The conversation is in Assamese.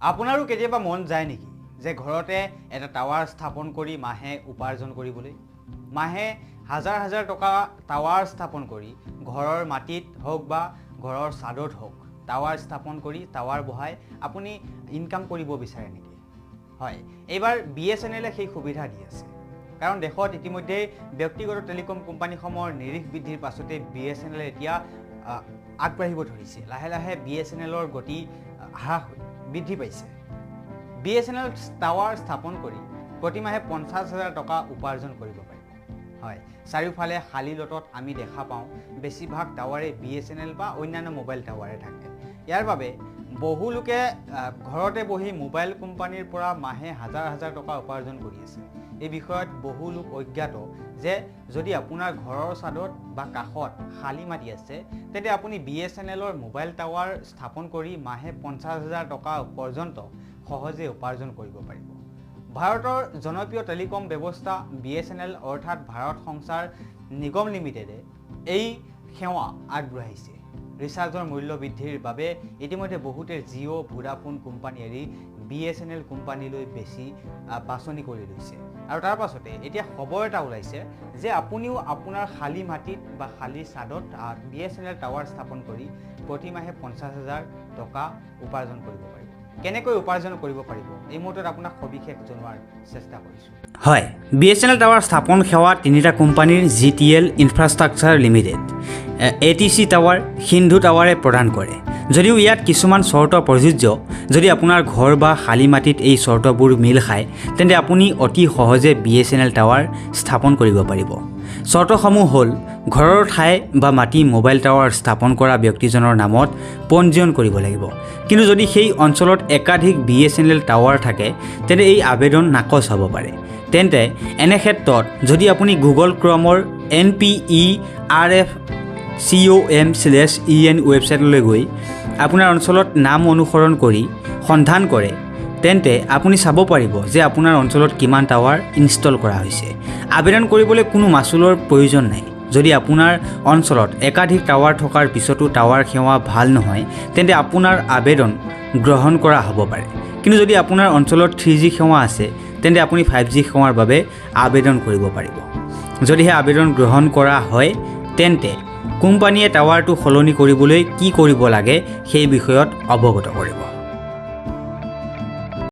আপোনাৰো কেতিয়াবা মন যায় নেকি যে ঘৰতে এটা টাৱাৰ স্থাপন কৰি মাহে উপাৰ্জন কৰিবলৈ মাহে হাজাৰ হাজাৰ টকা টাৱাৰ স্থাপন কৰি ঘৰৰ মাটিত হওক বা ঘৰৰ ছাদত হওক টাৱাৰ স্থাপন কৰি টাৱাৰ বহাই আপুনি ইনকাম কৰিব বিচাৰে নেকি হয় এইবাৰ Bsnlয়ে সেই সুবিধা দি আছে কাৰণ দেশত ইতিমধ্যে ব্যক্তিগত টেলিকম কোম্পানীসমূহৰ নিৰিখ বৃদ্ধিৰ পাছতে Bsnl এতিয়া আগবাঢ়িব ধৰিছে লাহে লাহে Bsnlৰ গতি হ্ৰাস বৃদ্ধি পাইছে Bsnl টাৱাৰ স্থাপন কৰি প্ৰতিমাহে 50,000 টকা উপাৰ্জন কৰিব পাৰিব হয় চাৰিওফালে খালী লটত আমি দেখা পাওঁ বেছিভাগ টাৱাৰে Bsnl বা অন্যান্য মোবাইল টাৱাৰে থাকে ইয়াৰ বাবে বহু লোকে ঘৰতে বহি মোবাইল কোম্পানীৰ পৰা মাহে হাজাৰ হাজাৰ টকা উপাৰ্জন কৰি আছে এই বিষয়ত বহু লোক অজ্ঞাত যে যদি আপোনাৰ ঘৰৰ ছাদত বা কাষত খালী মাটি আছে তেন্তে আপুনি Bsnlৰ মোবাইল টাৱাৰ স্থাপন কৰি মাহে 50,000 টকা পৰ্যন্ত সহজে উপাৰ্জন কৰিব পাৰিব ভাৰতৰ জনপ্ৰিয় টেলিকম ব্যৱস্থা Bsnl অৰ্থাৎ ভাৰত সংচাৰ নিগম লিমিটেডে এই সেৱা আগবঢ়াইছে ৰিচাৰ্জৰ মূল্য বৃদ্ধিৰ বাবে ইতিমধ্যে বহুতে জিঅ ভোডাফোন কোম্পানী এৰি Bsnl কোম্পানীলৈ বেছি বাছনি কৰি লৈছে আৰু তাৰ পাছতে এতিয়া খবৰ এটা ওলাইছে যে আপুনিও আপোনাৰ খালী মাটিত বা খালী ছাদত Bsnl টাৱাৰ স্থাপন কৰি প্ৰতিমাহে 50,000 টকা উপাৰ্জন কৰিব পাৰিব কেনেকৈ উপাৰ্জন কৰিব পাৰিব এই মুহূৰ্তত আপোনাক সবিশেষ জনোৱাৰ চেষ্টা কৰিছোঁ হয় Bsnl টাৱাৰ স্থাপন সেৱা তিনিটা কোম্পানীৰ GTL infrastructure limited ATC tower Sindhu টাৱাৰে প্ৰদান কৰে যদিও ইয়াত কিছুমান চৰ্ত প্ৰযোজ্য যদি আপোনাৰ ঘৰ বা খালী মাটিত এই চৰ্তবোৰ মিল খায় তেন্তে আপুনি অতি সহজে Bsnl টাৱাৰ স্থাপন কৰিব পাৰিব চৰ্তসমূহ হ'ল ঘৰৰ ঠাই বা মাটি মোবাইল টাৱাৰ স্থাপন কৰা ব্যক্তিজনৰ নামত পঞ্জীয়ন কৰিব লাগিব কিন্তু যদি সেই অঞ্চলত একাধিক Bsnl টাৱাৰ থাকে তেন্তে এই আবেদন নাকচ হ'ব পাৰে তেন্তে এনে ক্ষেত্ৰত যদি আপুনি গুগল ক্ৰমৰ NPERFCOM/EN ৱেবছাইটলৈ গৈ আপোনাৰ অঞ্চলত নাম অনুসৰণ কৰি সন্ধান কৰে তেন্তে আপুনি চাব পাৰিব যে আপোনাৰ অঞ্চলত কিমান টাৱাৰ ইনষ্টল কৰা হৈছে আবেদন কৰিবলৈ কোনো মাচুলৰ প্ৰয়োজন নাই যদি আপোনাৰ অঞ্চলত একাধিক টাৱাৰ থকাৰ পিছতো টাৱাৰ সেৱা ভাল নহয় তেন্তে আপোনাৰ আবেদন গ্ৰহণ কৰা হ'ব পাৰে কিন্তু যদি আপোনাৰ অঞ্চলত 3G সেৱা আছে তেন্তে আপুনি 5G সেৱাৰ বাবে আবেদন কৰিব পাৰিব যদিহে আবেদন গ্ৰহণ কৰা হয় তেন্তে কোম্পানীয়ে টাৱাৰটো সলনি কৰিবলৈ কি কৰিব লাগে সেই বিষয়ত অৱগত কৰিব